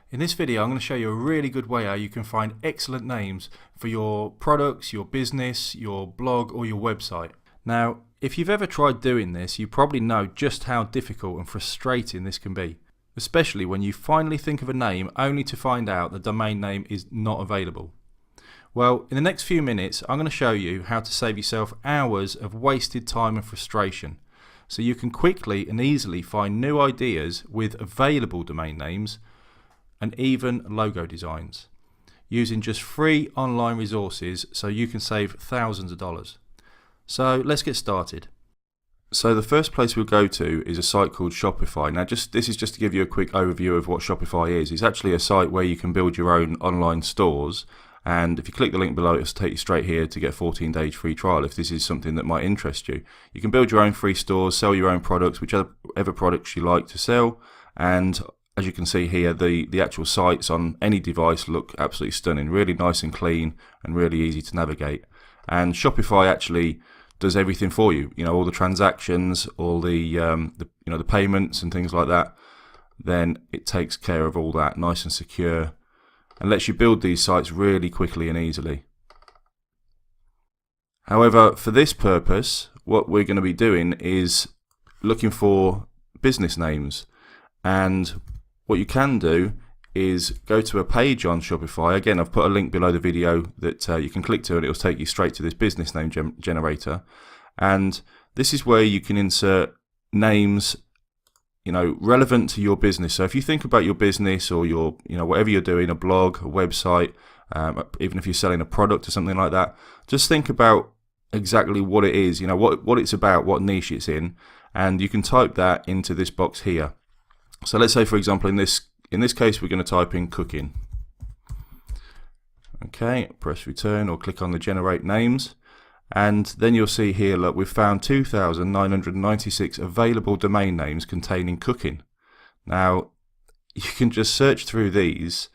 In this video I'm going to show you a really good way how you can find excellent names for your products, your business, your blog or your website. Now if you've ever tried doing this, you probably know just how difficult and frustrating this can be, especially when you finally think of a name only to find out the domain name is not available. Well, in the next few minutes I'm going to show you how to save yourself hours of wasted time and frustration, so you can quickly and easily find new ideas with available domain names and even logo designs using just free online resources, so you can save thousands of dollars. So let's get started. So the first place we'll go to is a site called Shopify. Now this is just to give you a quick overview of what Shopify is. It's actually a site where you can build your own online stores, and if you click the link below, it'll take you straight here to get a 14-day free trial if this is something that might interest you. You can build your own free stores, sell your own products, whichever products you like to sell, and as you can see here, the actual sites on any device look absolutely stunning, really nice and clean and really easy to navigate. And Shopify actually does everything for you. You know, all the transactions, all the the payments and things like that. Then it takes care of all that, nice and secure, and lets you build these sites really quickly and easily. However, for this purpose, what we're going to be doing is looking for business names. And what you can do is go to a page on Shopify. Again, I've put a link below the video that you can click to, and it will take you straight to this business name generator. And this is where you can insert names, relevant to your business. So if you think about your business or your, whatever you're doing, a blog, a website, even if you're selling a product or something like that, just think about exactly what it is, what it's about, what niche it's in, and you can type that into this box here. So let's say, for example, in this case, we're going to type in cooking. Okay, press return or click on the generate names, and then you'll see here, look, we've found 2,996 available domain names containing cooking. Now, you can just search through these,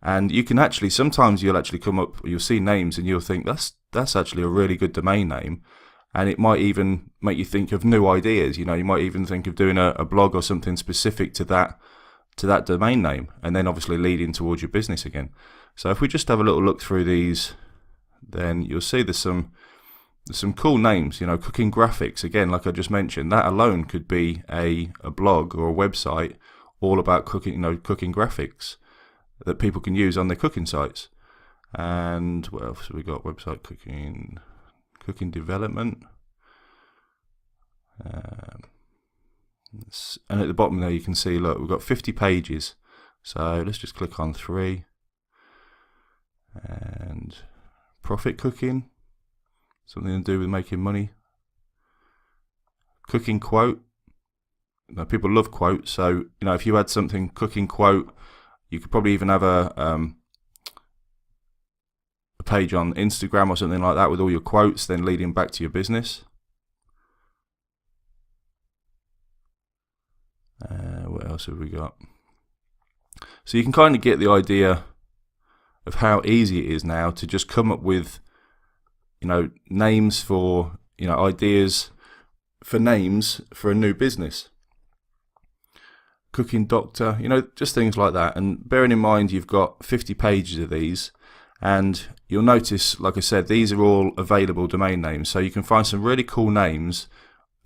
and you can actually, sometimes you'll see names and you'll think that's actually a really good domain name. And it might even make you think of new ideas. You might even think of doing a blog or something specific to that domain name, and then obviously leading towards your business again. So if we just have a little look through these, then you'll see there's some cool names. Cooking graphics, again, like I just mentioned, that alone could be a blog or a website all about cooking, cooking graphics that people can use on their cooking sites. And what else have we got? Website cooking development, and at the bottom there you can see, look, we've got 50 pages. So let's just click on 3, and profit cooking, something to do with making money. Cooking quote, people love quotes, so if you had something cooking quote, you could probably even have a page on Instagram or something like that with all your quotes then leading back to your business. What else have we got? So you can kind of get the idea of how easy it is now to just come up with names for ideas for names for a new business. Cooking doctor, just things like that. And bearing in mind you've got 50 pages of these, and you'll notice, like I said, these are all available domain names. So you can find some really cool names,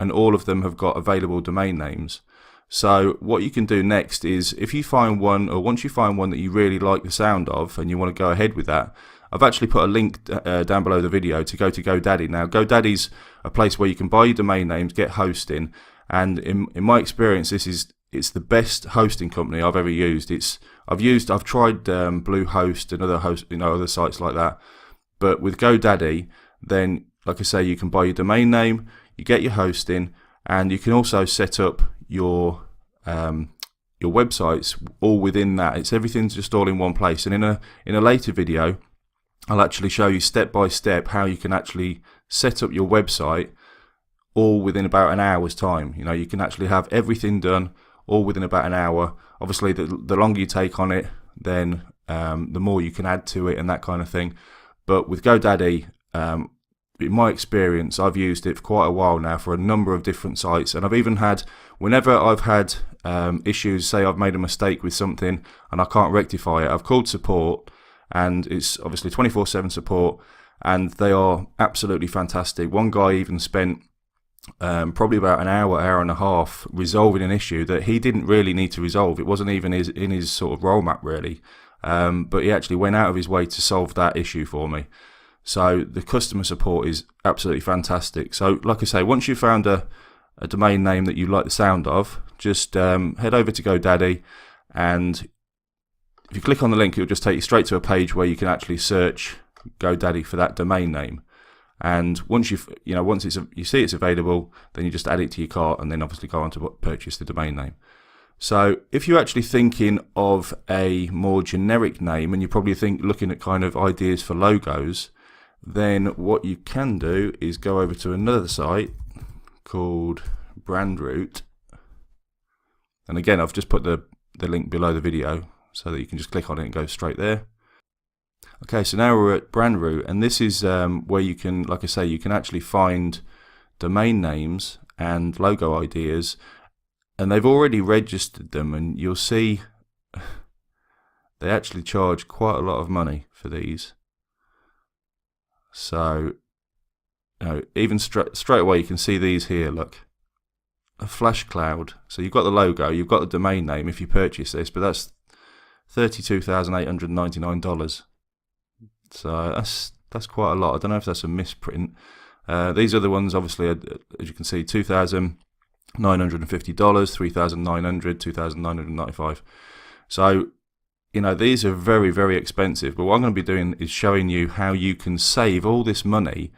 and all of them have got available domain names. So what you can do next is, if you find one, or once you find one that you really like the sound of and you want to go ahead with that, I've actually put a link down below the video to go to GoDaddy. Now, GoDaddy's a place where you can buy your domain names, get hosting, and in my experience, it's the best hosting company I've ever used. I've tried Bluehost and other sites like that, but with GoDaddy, then like I say, you can buy your domain name, you get your hosting, and you can also set up your websites all within that. Everything's just all in one place. And in a later video, I'll actually show you step by step how you can actually set up your website all within about an hour's time. You can actually have everything done all within about an hour. Obviously, the longer you take on it, then the more you can add to it and that kind of thing. But with GoDaddy, in my experience, I've used it for quite a while now for a number of different sites, and I've even had, whenever I've had issues, say I've made a mistake with something and I can't rectify it, I've called support, and it's obviously 24/7 support, and they are absolutely fantastic. One guy even spent probably about an hour and a half resolving an issue that he didn't really need to resolve. It wasn't even in his sort of role map really, but he actually went out of his way to solve that issue for me. So the customer support is absolutely fantastic. So like I say, once you've found a domain name that you like the sound of, just head over to GoDaddy, and if you click on the link, it'll just take you straight to a page where you can actually search GoDaddy for that domain name. And once you see it's available, then you just add it to your cart, and then obviously go on to purchase the domain name. So if you're actually thinking of a more generic name, and you're probably looking at kind of ideas for logos, then what you can do is go over to another site called Brandroot. And again, I've just put the link below the video so that you can just click on it and go straight there. Okay, so now we're at Brandroot, and this is where you can, like I say, you can actually find domain names and logo ideas, and they've already registered them, and you'll see they actually charge quite a lot of money for these. So, even straight away you can see these here, look. A flash cloud. So you've got the logo, you've got the domain name if you purchase this, but that's $32,899. So that's quite a lot. I don't know if that's a misprint. These other ones, obviously, as you can see, $2,950, $3,900, $2,995. So, these are very, very expensive. But what I'm going to be doing is showing you how you can save all this money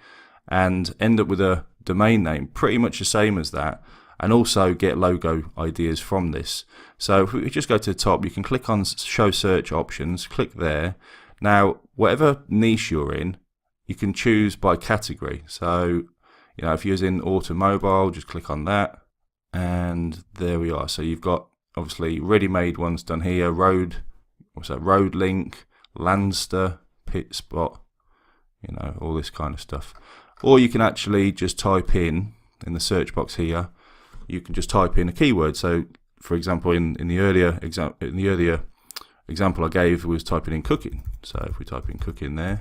and end up with a domain name pretty much the same as that, and also get logo ideas from this. So if we just go to the top, you can click on show search options, click there. Now, whatever niche you're in, you can choose by category. So, if you're in automobile, just click on that, and there we are. So you've got obviously ready-made ones done here, road link, Landster, pit spot, all this kind of stuff. Or you can actually just type in the search box here, you can just type in a keyword. So for example, in the earlier example I gave was typing in cooking. So if we type in cooking there,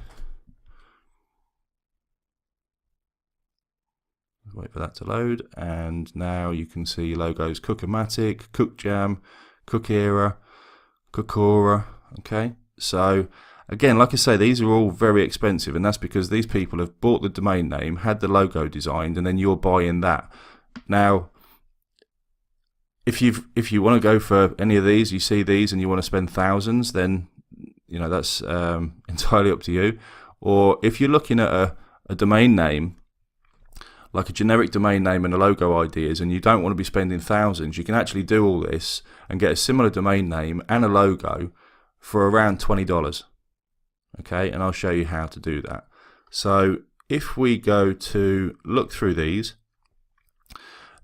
wait for that to load, and now you can see logos: Cookomatic, Cookjam, Cookera, Cookora. Okay, so again, like I say, these are all very expensive, and that's because these people have bought the domain name, had the logo designed, and then you're buying that. Now, if you want to go for any of these, you see these and you want to spend thousands, then that's entirely up to you. Or if you're looking at a domain name, like a generic domain name and a logo ideas, and you don't want to be spending thousands, you can actually do all this and get a similar domain name and a logo for around $20. Okay, and I'll show you how to do that. So if we go to look through these,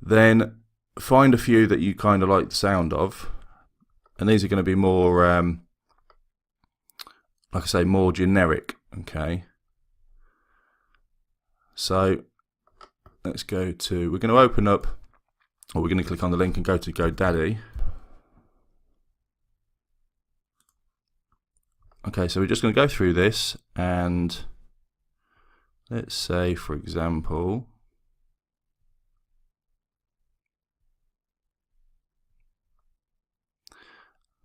then find a few that you kind of like the sound of, and these are going to be more, like I say, more generic. Okay, so let's go to, we're going to open up, or we're going to click on the link and go to GoDaddy. Okay, so we're just going to go through this, and let's say, for example,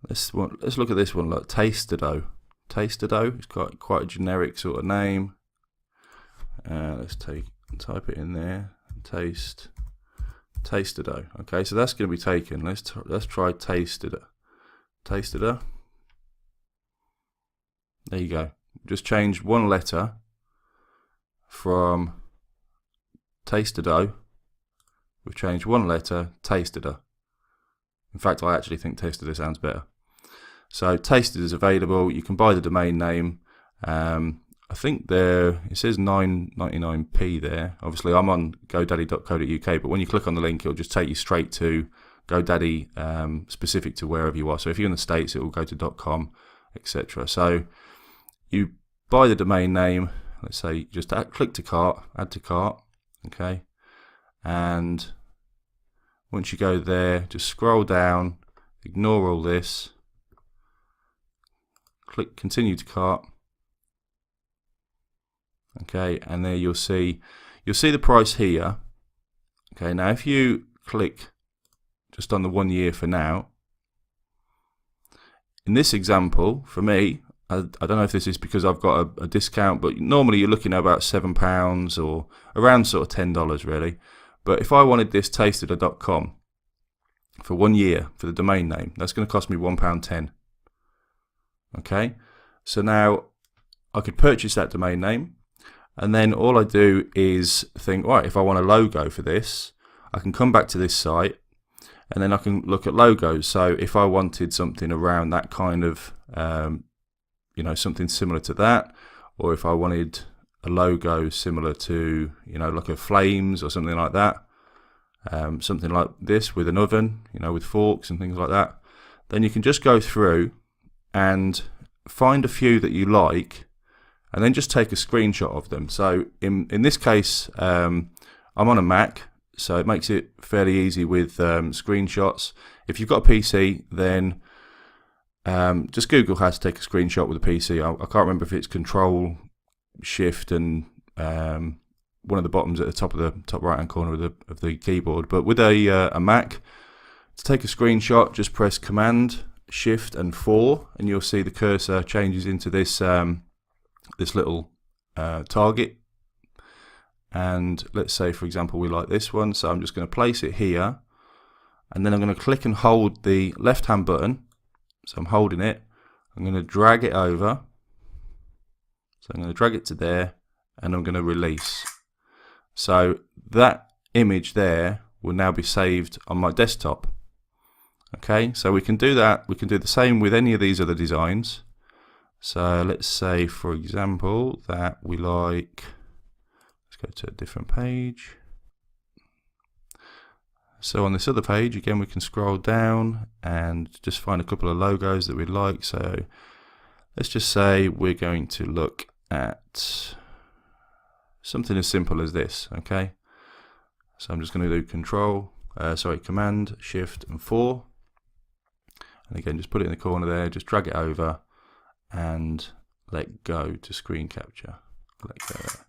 let's look at this one. Look, Taster-Do. Taster-Do. It's got quite a generic sort of name. Let's type it in there. Taster-Do. Okay, so that's going to be taken. Let's try Taster-Do. Taster-Do. There you go. Just change one letter from Taster-Do. We've changed one letter, Taster-Do. In fact, I actually think Taster-Do sounds better. So Taster-Do is available. You can buy the domain name. I think it says $9.99p there. Obviously, I'm on GoDaddy.co.uk, but when you click on the link, it'll just take you straight to GoDaddy, specific to wherever you are. So if you're in the States, it will go to .com, etc. So you buy the domain name. Let's say just click to cart, add to cart. Okay, and once you go there, just scroll down, ignore all this, click continue to cart. Okay, and there you'll see the price here. Okay, now if you click just on the 1 year for now, in this example, for me, I don't know if this is because I've got a discount, but normally you're looking at about £7 or around sort of $10 really. But if I wanted this tasteof.com for 1 year for the domain name, that's going to cost me £1.10. Okay, so now I could purchase that domain name, and then all I do is think, right, if I want a logo for this, I can come back to this site and then I can look at logos. So if I wanted something around that kind of, you know, something similar to that, or if I wanted a logo similar to, you know, like a flames or something like that, something like this with an oven, you know, with forks and things like that, then you can just go through and find a few that you like and then just take a screenshot of them. So in this case, I'm on a Mac, so it makes it fairly easy with screenshots. If you've got a PC, then just Google how to take a screenshot with a PC. I can't remember if it's Control, Shift, and one of the buttons at the top right hand corner of the keyboard. But with a Mac, to take a screenshot, just press Command, Shift, and 4, and you'll see the cursor changes into this this little target. And let's say, for example, we like this one, so I'm just going to place it here, and then I'm going to click and hold the left hand button. So I'm holding it, I'm going to drag it over, so I'm going to drag it to there, and I'm going to release. So that image there will now be saved on my desktop. Okay, so we can do that. We can do the same with any of these other designs. So let's say, for example, that we like, let's go to a different page. So on this other page, again, we can scroll down and just find a couple of logos that we like. So let's just say we're going to look at something as simple as this. Okay, so I'm just going to do Command, Shift, and 4. And again, just put it in the corner there, just drag it over and let go to screen capture. Let go there.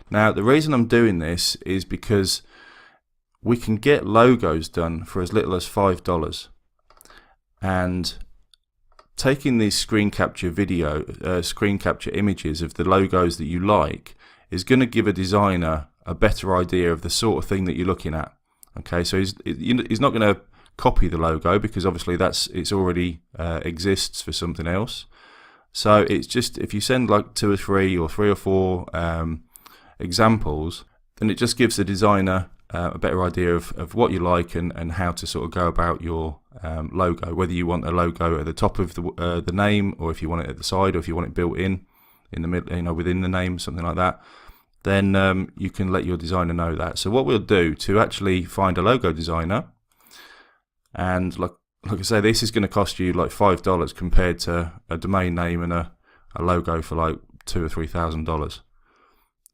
Now, the reason I'm doing this is because we can get logos done for as little as $5. And taking these screen capture images of the logos that you like is going to give a designer a better idea of the sort of thing that you're looking at. Okay, so he's not going to copy the logo because obviously it's already exists for something else. So it's just, if you send like 2 or 3 or 3 or 4 examples, then it just gives the designer a better idea of what you like and how to sort of go about your logo, whether you want a logo at the top of the name, or if you want it at the side, or if you want it built in the middle, you know, within the name, something like that. Then you can let your designer know that. So what we'll do to actually find a logo designer, and like I say, this is going to cost you like $5 compared to a domain name and a logo for like $2,000 or $3,000.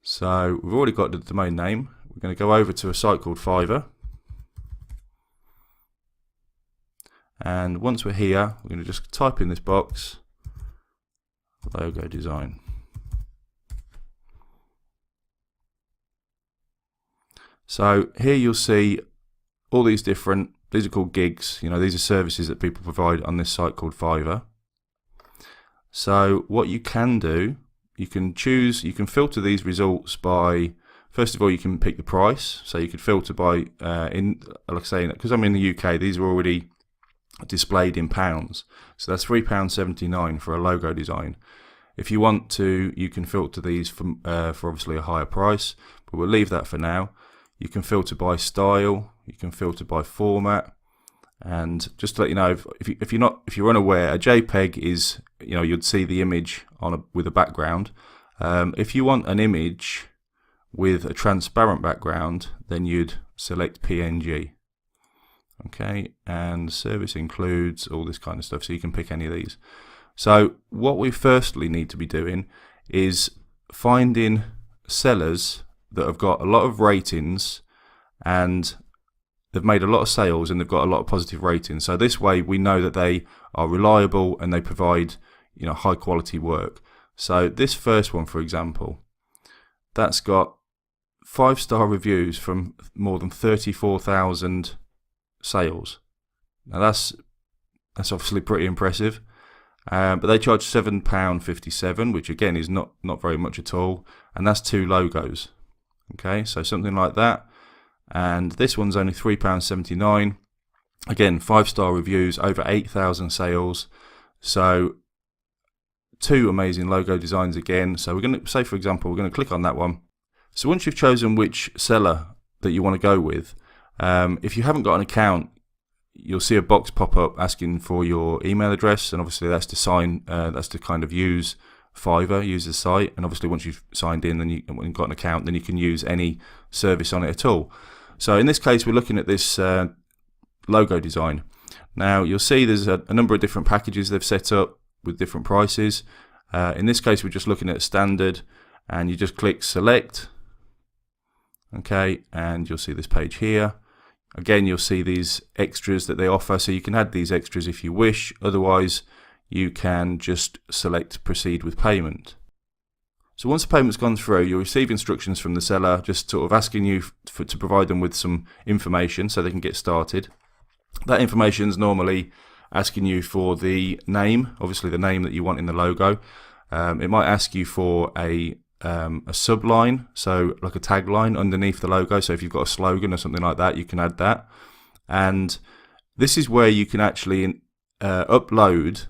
So we've already got the domain name. We're going to go over to a site called Fiverr, and once we're here, we're going to just type in this box, logo design. So here you'll see all these are called gigs, you know, these are services that people provide on this site called Fiverr. So what you can do, you can filter these results by, first of all, you can pick the price. So you could filter by, like I say, because I'm in the UK, these are already displayed in pounds. So that's £3.79 for a logo design. If you want to, you can filter these for obviously a higher price, but we'll leave that for now. You can filter by style, you can filter by format, and just to let you know, if you're unaware, a JPEG is, you know, you'd see the image with a background. If you want an image with a transparent background, then you'd select PNG. Okay, and service includes all this kind of stuff, so you can pick any of these. So what we firstly need to be doing is finding sellers that have got a lot of ratings and they've made a lot of sales and they've got a lot of positive ratings. So this way we know that they are reliable and they provide, you know, high quality work. So this first one, for example, that's got 5-star reviews from more than 34,000 sales. Now that's obviously pretty impressive. But they charge £7.57, which again is not very much at all, and that's 2 logos. Okay, so something like that. And this one's only £3.79. Again, 5-star reviews, over 8,000 sales. So 2 amazing logo designs again. So we're going to say, for example, we're going to click on that one. So once you've chosen which seller that you want to go with, if you haven't got an account, you'll see a box pop up asking for your email address, and obviously that's to sign. That's to kind of use Fiverr, use the site, and obviously once you've signed in and you've got an account, then you can use any service on it at all. So in this case, we're looking at this logo design. Now you'll see there's a number of different packages they've set up with different prices. In this case, we're just looking at standard, and you just click select. Okay, and you'll see this page here. Again, you'll see these extras that they offer, so you can add these extras if you wish. Otherwise, you can just select proceed with payment. So once the payment's gone through, you'll receive instructions from the seller, just sort of asking you to provide them with some information so they can get started. That information is normally asking you for the name, obviously the name that you want in the logo. It might ask you for a subline, so like a tagline underneath the logo. So if you've got a slogan or something like that, you can add that. And this is where you can actually upload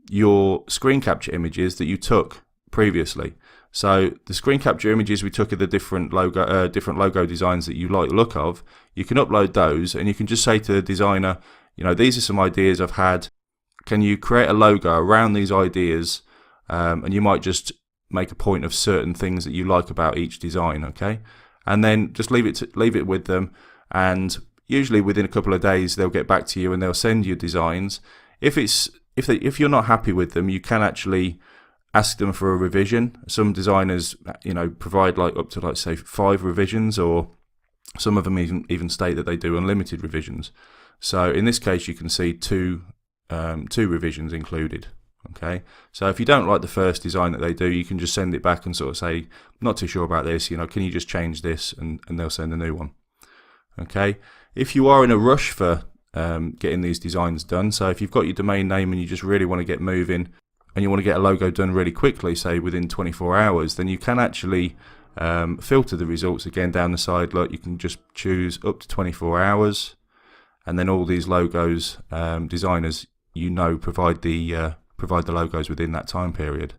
your screen capture images that you took previously. So the screen capture images we took of the different logo designs that you like the look of, you can upload those, and you can just say to the designer, you know, these are some ideas I've had. Can you create a logo around these ideas? And you might just make a point of certain things that you like about each design, okay? And then just leave it with them, and usually within a couple of days they'll get back to you and they'll send you designs. If you're not happy with them, you can actually ask them for a revision. Some designers, you know, provide like up to, like, say 5 revisions, or some of them even state that they do unlimited revisions. So in this case, you can see two revisions included. Okay, so if you don't like the first design that they do, you can just send it back and sort of say, not too sure about this, you know, can you just change this, and they'll send a new one. Okay, if you are in a rush for getting these designs done, so if you've got your domain name and you just really want to get moving and you want to get a logo done really quickly, say within 24 hours, then you can actually filter the results again down the side. Look, you can just choose up to 24 hours, and then all these logos, designers, you know, provide the logos within that time period.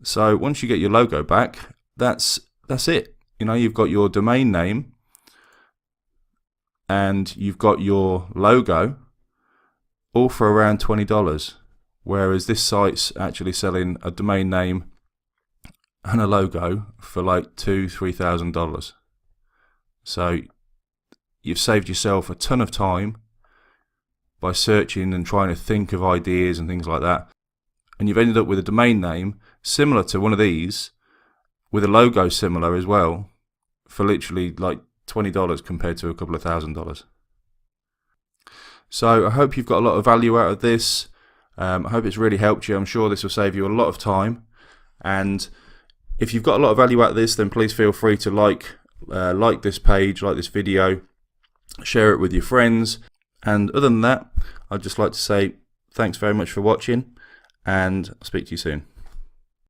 So once you get your logo back, that's it. You know, you've got your domain name and you've got your logo, all for around $20, whereas this site's actually selling a domain name and a logo for like $2,000-$3,000. So you've saved yourself a ton of time by searching and trying to think of ideas and things like that, and you've ended up with a domain name similar to one of these, with a logo similar as well, for literally like $20 compared to a couple of $1,000s. So I hope you've got a lot of value out of this. I hope it's really helped you. I'm sure this will save you a lot of time, and if you've got a lot of value out of this, then please feel free to like this page, like this video, share it with your friends. And other than that, I'd just like to say thanks very much for watching, and I'll speak to you soon.